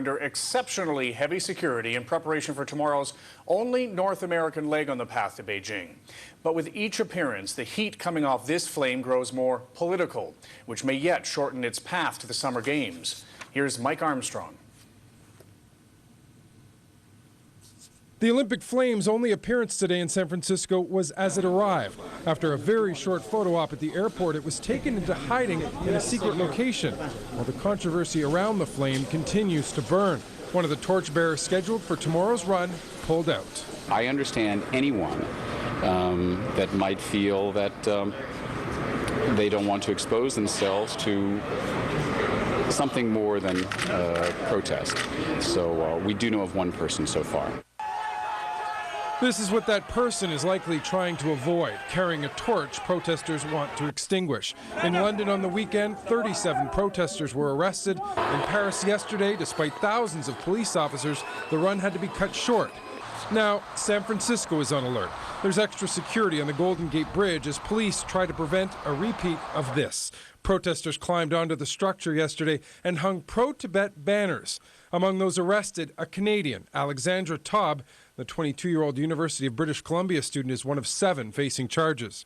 under exceptionally heavy security in preparation for tomorrow's only North American leg on the path to Beijing. But with each appearance, the heat coming off this flame grows more political, which may yet shorten its path to the Summer Games. Here's Mike Armstrong. The Olympic flame's only appearance today in San Francisco was as it arrived. After a very short photo op at the airport, it was taken into hiding in a secret location, while the controversy around the flame continues to burn. One of the torchbearers scheduled for tomorrow's run pulled out. I understand anyone that might feel that they don't want to expose themselves to something more than protest. So we do know of one person so far. This is what that person is likely trying to avoid, carrying a torch protesters want to extinguish. In London on the weekend, 37 protesters were arrested. In Paris yesterday, despite thousands of police officers, the run had to be cut short. Now, San Francisco is on alert. There's extra security on the Golden Gate Bridge as police try to prevent a repeat of this. Protesters climbed onto the structure yesterday and hung pro-Tibet banners. Among those arrested, a Canadian, Alexandra Taub. The 22-year-old University of British Columbia student is one of 7 facing charges.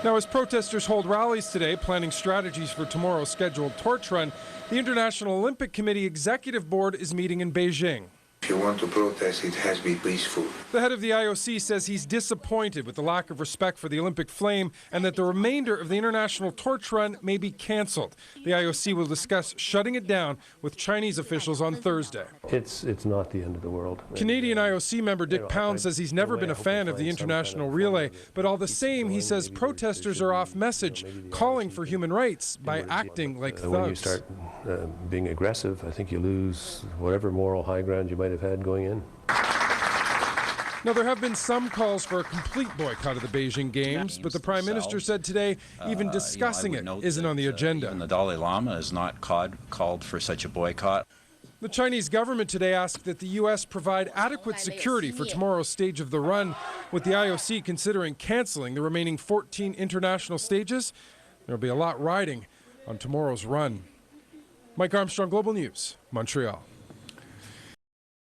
Now, as protesters hold rallies today, planning strategies for tomorrow's scheduled torch run, the International Olympic Committee Executive Board is meeting in Beijing. If you want to protest, it has to be peaceful. The head of the IOC says he's disappointed with the lack of respect for the Olympic flame and that the remainder of the international torch run may be canceled. The IOC will discuss shutting it down with Chinese officials on Thursday. It's not the end of the world. Canadian IOC member Dick Pound says he's never been a fan of the international relay, but all the same, he says protesters are off message, calling for human rights by acting like thugs. When you start being aggressive, I think you lose whatever moral high ground you might have had going in. Now, there have been some calls for a complete boycott of the Beijing Games, but the Prime Minister said today even discussing it isn't on the agenda. Even the Dalai Lama has not called for such a boycott. The Chinese government today asked that the U.S. provide adequate security for tomorrow's stage of the run. With the IOC considering canceling the remaining 14 international stages, there will be a lot riding on tomorrow's run. Mike Armstrong, Global News, Montreal.